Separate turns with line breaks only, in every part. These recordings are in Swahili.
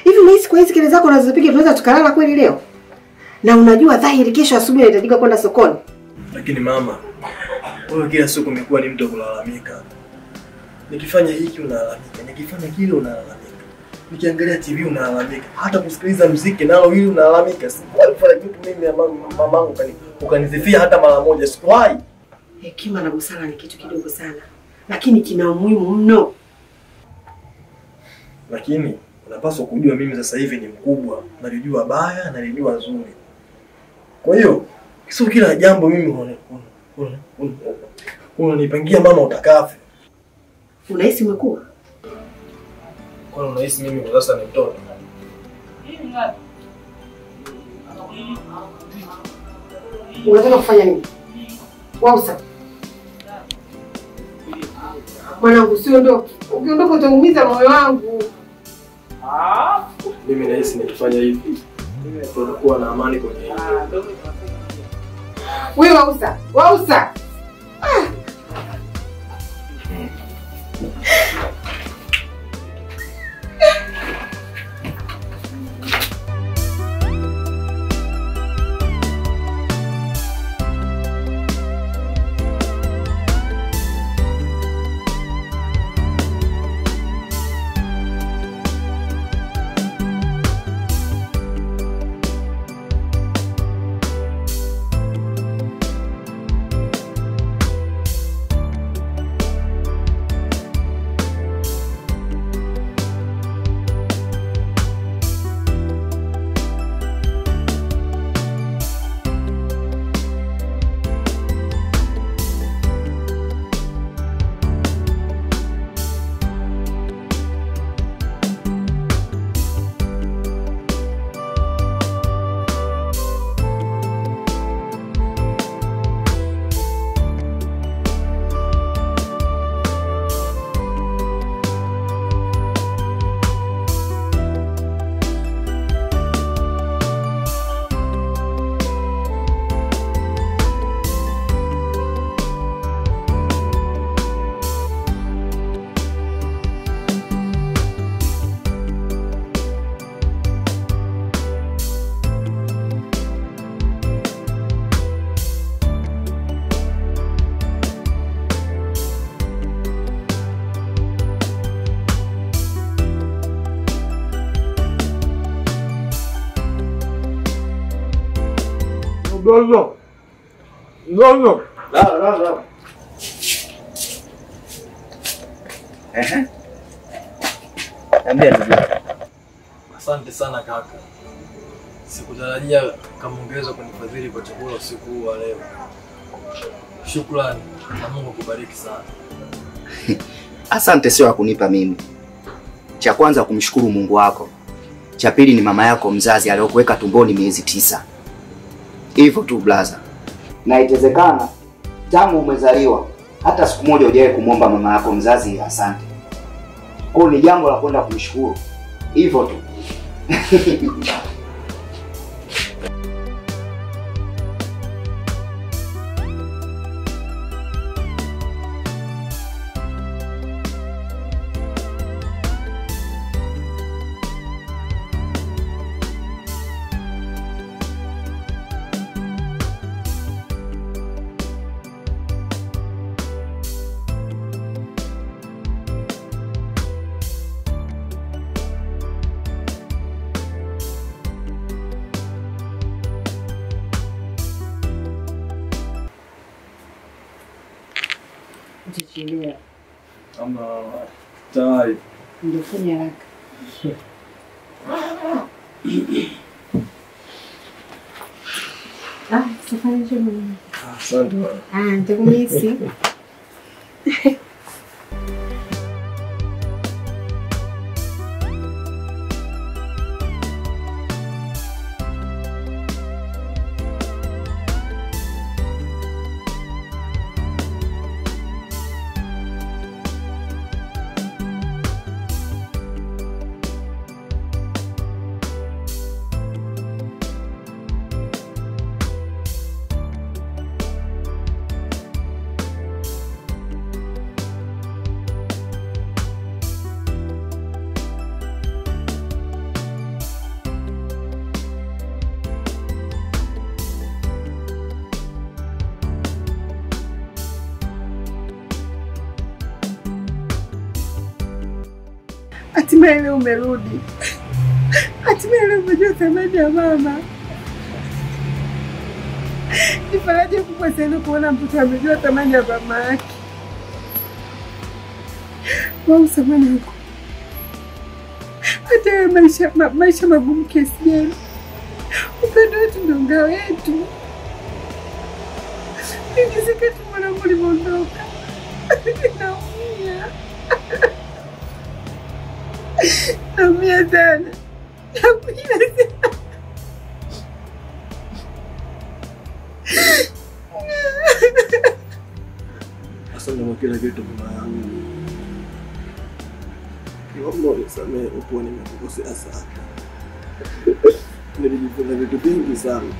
Hivi unahisi kwa hizi kelele zako unazopiga tunaweza tukalala kweli leo? Na unajua dhahiri kesho asubuhi nahitajika kwenda sokoni.
Lakini mama, wewe kila siku umekuwa ni mtu wa kulalamika. Nikifanya hiki unalalamika, nikifanya kile unalalamika. Nikiangalia TV unalalamika, hata kusikiliza muziki nalo hili unalalamika. Sikuwahi kufanya kitu mimi mamangu ukanizifia hata mara moja, sikuwahi.
Hekima na busara ni kitu kidogo sana, lakini kina umuhimu mno.
Lakini unapaswa kujua mimi sasa hivi ni mkubwa, nalijua baya, nalijua zuri. Kwa hiyo, sio kila jambo mimi unanipangia mama utakavyo.
Unahisi umekuwa?
Kwa unahisi mimi kwa sasa ni mtoto?
Unataka kufanya nini? Wausa. Mwanangu usiondoke. Ukiondoka utaumiza moyo wangu.
Mimi nahisi nikifanya hivi tutakuwa na amani kwenye hili.
Wewe wausa. Wausa.
No.
Ambia ndugu.
Asante sana kaka. Sikutarajia kama ungeweza kunifadhili kwa chakula usiku huu wa leo. Shukrani na Mungu akubariki sana.
Asante sio kunipa mimi. Cha kwanza kumshukuru Mungu wako. Cha pili ni mama yako mzazi aliyokuweka tumboni miezi 9. Hivyo tu blaza. Na itawezekana tangu umezaliwa hata siku moja hujawahi kumwomba mama yako mzazi asante. Kwa ni jambo la kwenda kumshukuru. Hivyo tu.
Ujichilia.
Ama tayari.
Ndio fanya haraka. Safari njema.
Asante.
Nitakumisi. hatimaye leo umerudi. Hatimaye leo umejua thamani ya mama. Ni faraja kubwa sana kuona mtoto amejua thamani ya mama yake. Wao samani yako. Hata maisha magumu kiasi gani, upendo wetu ndio ngao yetu. Nikisika tu mwanangu limeondoka. Naumia. Naumia sana.
Asante kwa kila kitu mama yangu. Naomba unisamehe kwa nimekukosea sana. Nilijifunza vitu vingi sana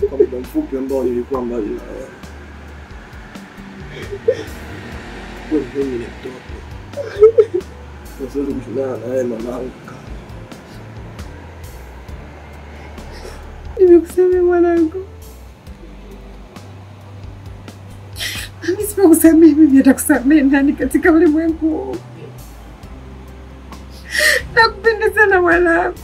kwa muda mfupi ambao nilikuwa mbali na wewe. Mimi ni mtoto. Siwezi kushindana na wewe mamangu.
Nimekusamehe mwanangu. Mimi sipokusamehe mimi nitakusamehe nani katika ulimwengu? Nakupenda sana mwanangu.